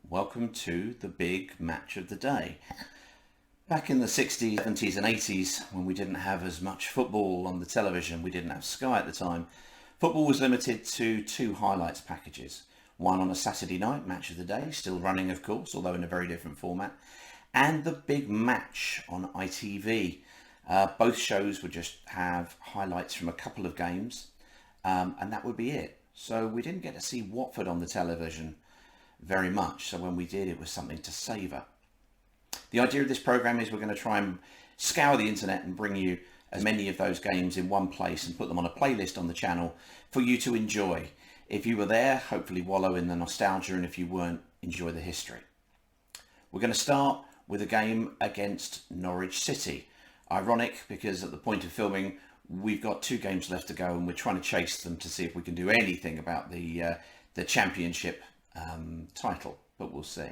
welcome to the big match of the day. Back in the 60s, 70s and 80s, when we didn't have as much football on the television, we didn't have Sky at the time, football was limited to 2 highlights packages. One on a Saturday night, match of the day, still running of course, although in a very different format, and the big match on ITV. Both shows would just have highlights from a couple of games, and that would be it. So we didn't get to see Watford on the television very much, so when we did, it was something to savour. The idea of this programme is we're going to try and scour the internet and bring you as many of those games in one place and put them on a playlist on the channel for you to enjoy. If you were there, hopefully wallow in the nostalgia, and if you weren't, enjoy the history. We're going to start with a game against Norwich City. Ironic, because at the point of filming, we've got 2 games left to go and we're trying to chase them to see if we can do anything about the championship title, but we'll see.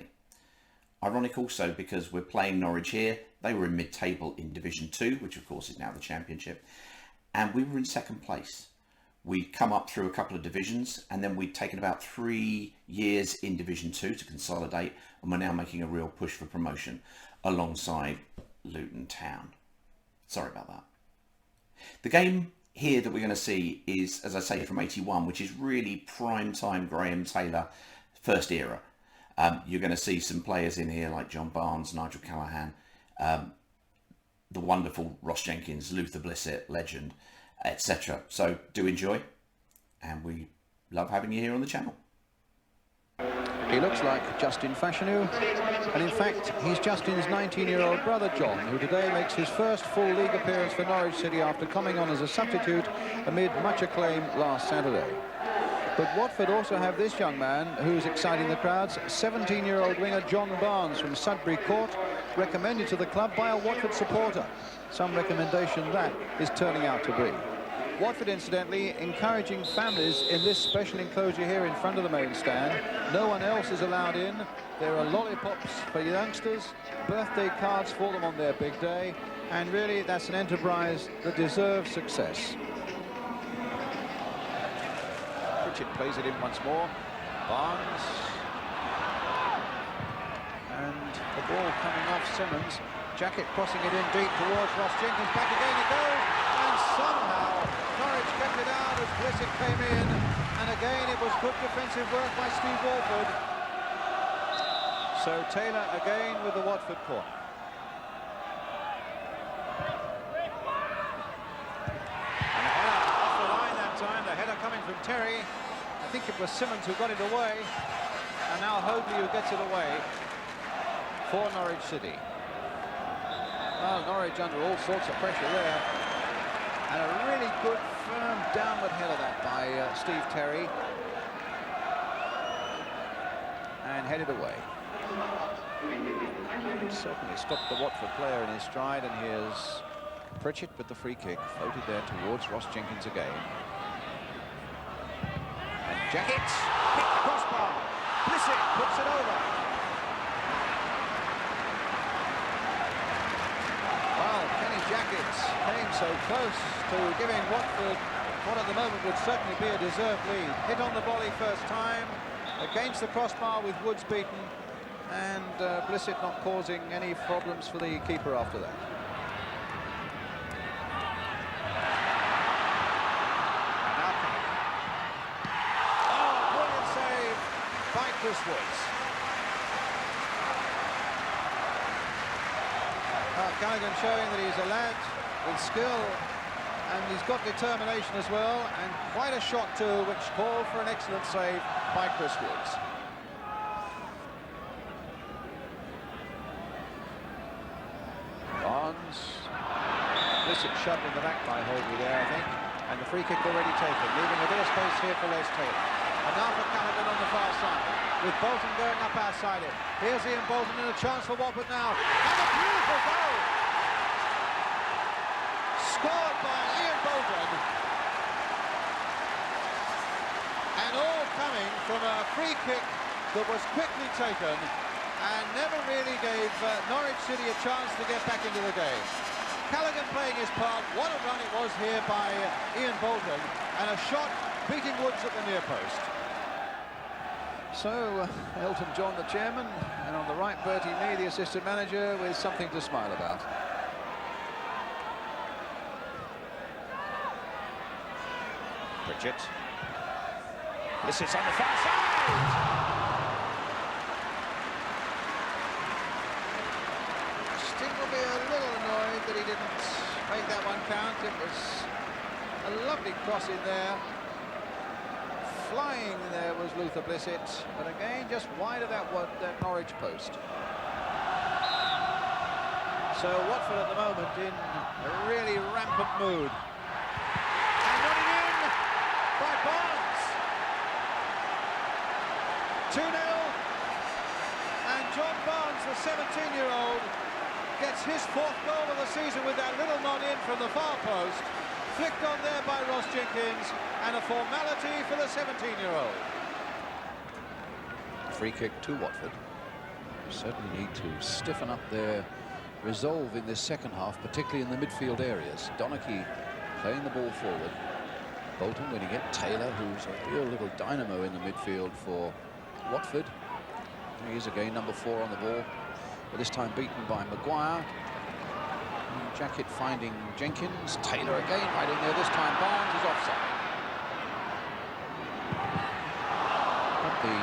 Ironic also because we're playing Norwich here. They were in mid-table in Division 2, which of course is now the championship, and we were in second place. We'd come up through a couple of divisions, and then we'd taken about 3 years in Division 2 to consolidate, and we're now making a real push for promotion alongside Luton Town. Sorry about that. The game here that we're going to see is, as I say, from 81, which is really prime time Graham Taylor first era. You're going to see some players in here like John Barnes, Nigel Callaghan, the wonderful Ross Jenkins, Luther Blissett, legend, etc. So do enjoy, and we love having you here on the channel. He looks like Justin Fashanu, and in fact he's Justin's 19-year-old brother John, who today makes his first full league appearance for Norwich City after coming on as a substitute amid much acclaim last Saturday. But Watford also have this young man who's exciting the crowds, 17-year-old winger John Barnes from Sudbury Court, recommended to the club by a Watford supporter. Some recommendation that is turning out to be. Watford, incidentally, encouraging families in this special enclosure here in front of the main stand. No one else is allowed in. There are lollipops for youngsters, birthday cards for them on their big day, and really that's an enterprise that deserves success. Pritchett plays it in once more. Barnes. And the ball coming off Simmons. Jacket crossing it in deep towards Ross Jenkins. Back again he goes. And somehow Norwich kept it out as Blissett came in. And again it was good defensive work by Steve Walford. So Taylor again with the Watford corner. And a header off the line that time. The header coming from Terry. I think it was Simmons who got it away, and now Hoadley who gets it away for Norwich City. Well, Norwich under all sorts of pressure there, and a really good firm downward header that by Steve Terry, and headed away. Certainly stopped the Watford player in his stride, and here's Pritchett with the free kick, floated there towards Ross Jenkins again. Jacket, hit the crossbar. Blissett puts it over. Well, Kenny Jackets came so close to giving Watford what at the moment would certainly be a deserved lead. Hit on the volley first time, against the crossbar with Woods beaten, and Blissett not causing any problems for the keeper after that. Chris Woods. Callaghan showing that he's a lad with skill, and he's got determination as well, and quite a shot too, which called for an excellent save by Chris Woods. Barnes. Blissett shoved in the back by Hoadley there, I think, and the free kick already taken, leaving a bit of space here for Les Taylor. And now for Callaghan on the far side, with Bolton going up outside it. Here's Ian Bolton, and a chance for Watford now. And a beautiful goal! Scored by Ian Bolton. And all coming from a free kick that was quickly taken and never really gave Norwich City a chance to get back into the game. Callaghan playing his part. What a run it was here by Ian Bolton, and a shot beating Woods at the near post. So, Elton John, the chairman, and on the right, Bertie Mee, the assistant manager, with something to smile about. Pritchett. This is on the far side! Sting will be a little annoyed that he didn't make that one count. It was a lovely cross in there. Flying there was Luther Blissett, but again just wide of that Norwich post. So Watford at the moment in a really rampant mood. And got it in by Barnes. 2-0. And John Barnes, the 17-year-old, gets his 4th goal of the season with that little nod in from the far post. Flicked on there by Ross Jenkins, and a formality for the 17-year-old. Free kick to Watford. They certainly need to stiffen up their resolve in this second half, particularly in the midfield areas. Donachie playing the ball forward. Bolton winning it. Taylor, who's a real little dynamo in the midfield for Watford. He is again number 4 on the ball, but this time beaten by Maguire. Jacket finding Jenkins. Taylor again right in there. This time Barnes is offside. But the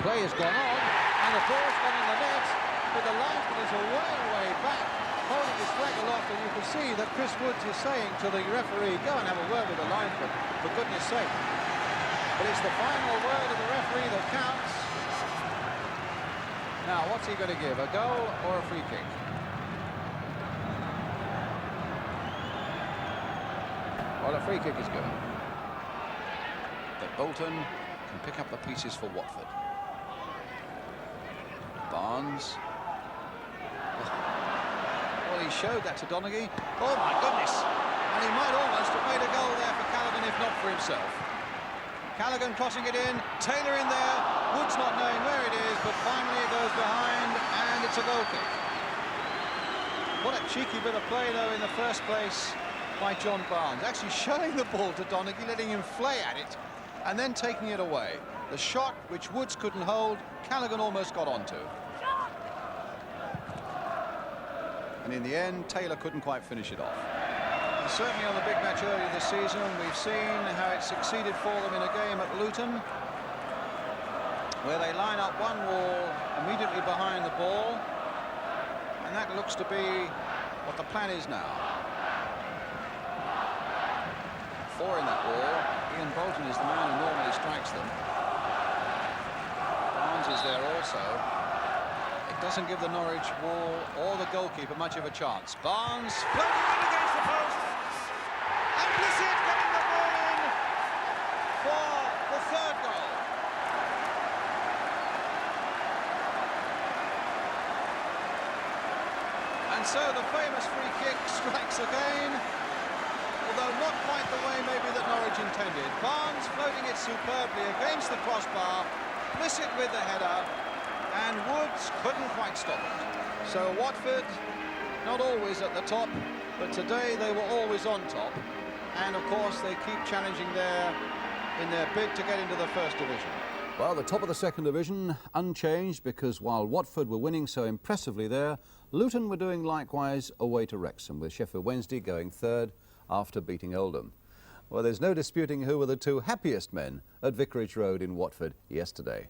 play has gone on, and the ball's gone in the net, but the linesman is way back, holding his flag aloft, and you can see that Chris Woods is saying to the referee, go and have a word with the linesman, for goodness sake. But it's the final word of the referee that counts. Now, what's he going to give, a goal or a free kick? Well, a free kick is given. But Bolton can pick up the pieces for Watford. Barnes. Well, he showed that to Donachie. Oh, my goodness. And he might almost have made a goal there for Callaghan, if not for himself. Callaghan crossing it in. Taylor in there. Woods not knowing where it is, but finally it goes behind, and it's a goal kick. What a cheeky bit of play, though, in the first place by John Barnes, actually showing the ball to Donachie, letting him flay at it, and then taking it away. The shot, which Woods couldn't hold, Callaghan almost got onto. And in the end, Taylor couldn't quite finish it off. And certainly on the big match earlier this season, we've seen how it succeeded for them in a game at Luton, where they line up one wall immediately behind the ball, and that looks to be what the plan is now. 4 in that wall. Ian Bolton is the man who normally strikes them. Barnes is there also. It doesn't give the Norwich wall or the goalkeeper much of a chance. Barnes floating in against the post. And Blissett getting the ball in for the 3rd goal. And so the famous free kick strikes again, although not quite the way maybe that Norwich intended. Barnes floating it superbly against the crossbar, Blissett with the header, and Woods couldn't quite stop it. So Watford, not always at the top, but today they were always on top. And of course they keep challenging there in their bid to get into the 1st division. Well, the top of the 2nd division unchanged, because while Watford were winning so impressively there, Luton were doing likewise away to Wrexham, with Sheffield Wednesday going 3rd after beating Oldham. Well, there's no disputing who were the 2 happiest men at Vicarage Road in Watford yesterday.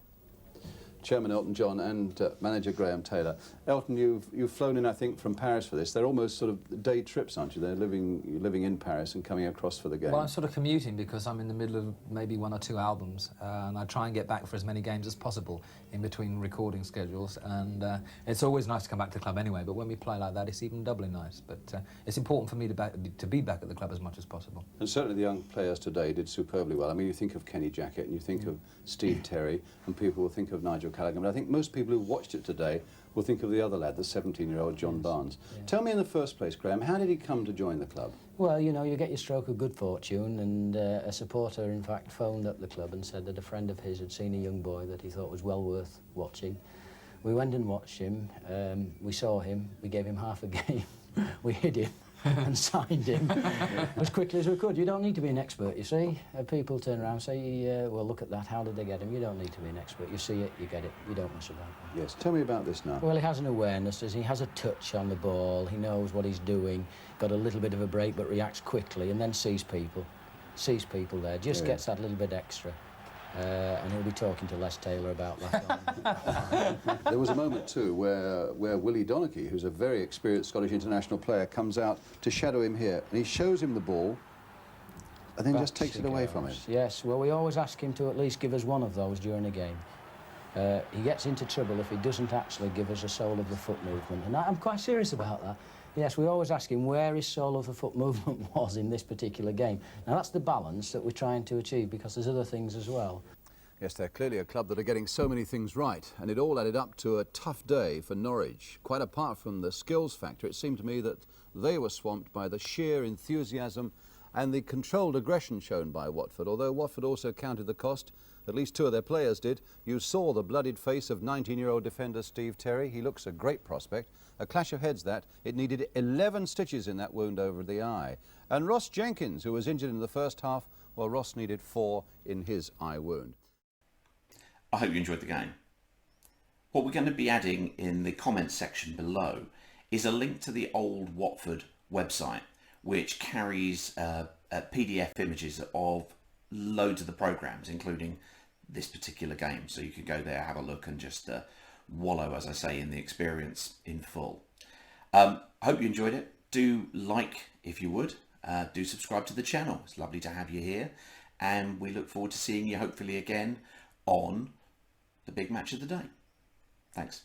Chairman Elton John and manager Graham Taylor. Elton, you've flown in, I think, from Paris for this. They're almost sort of day trips, aren't you? You're living in Paris and coming across for the game. Well, I'm sort of commuting because I'm in the middle of maybe 1 or 2 albums, and I try and get back for as many games as possible in between recording schedules. And it's always nice to come back to the club anyway, but when we play like that, it's even doubly nice. But it's important for me to be back at the club as much as possible. And certainly the young players today did superbly well. I mean, you think of Kenny Jackett and you think of Steve Terry, and people will think of Nigel Callaghan. But I think most people who watched it today will think of the other lad, the 17-year-old John Barnes. Yeah. Tell me in the first place, Graham, how did he come to join the club? Well, you know, you get your stroke of good fortune, and a supporter, in fact, phoned up the club and said that a friend of his had seen a young boy that he thought was well worth watching. We went and watched him, we saw him, we gave him half a game, we hid him, and signed him as quickly as we could. You don't need to be an expert, you see. People turn around and say, well, look at that, how did they get him? You don't need to be an expert. You see it, you get it, you don't mess about. Yes, tell me about this now. Well, he has an awareness, he has a touch on the ball, he knows what he's doing, got a little bit of a break but reacts quickly and then sees people there, just gets that little bit extra. And he'll be talking to Les Taylor about that. There was a moment too where Willie Donachie, who's a very experienced Scottish international player, comes out to shadow him here, and he shows him the ball and then just takes it away from him. Yes, well, we always ask him to at least give us one of those during a game. He gets into trouble if he doesn't actually give us a sole of the foot movement, and I'm quite serious about that. Yes, we always ask him where his sole of the foot movement was in this particular game. Now, that's the balance that we're trying to achieve, because there's other things as well. Yes, they're clearly a club that are getting so many things right, and it all added up to a tough day for Norwich. Quite apart from the skills factor, it seemed to me that they were swamped by the sheer enthusiasm and the controlled aggression shown by Watford, although Watford also counted the cost. At least two of their players did. You saw the bloodied face of 19-year-old defender Steve Terry. He looks a great prospect. A clash of heads that. It needed 11 stitches in that wound over the eye. And Ross Jenkins, who was injured in the first half, well, Ross needed 4 in his eye wound. I hope you enjoyed the game. What we're going to be adding in the comments section below is a link to the old Watford website, which carries PDF images of loads of the programmes, including this particular game. So you could go there, have a look, and just wallow, as I say, in the experience in full. I hope you enjoyed it. Do like if you would. Do subscribe to the channel. It's lovely to have you here. And we look forward to seeing you hopefully again on the big match of the day. Thanks.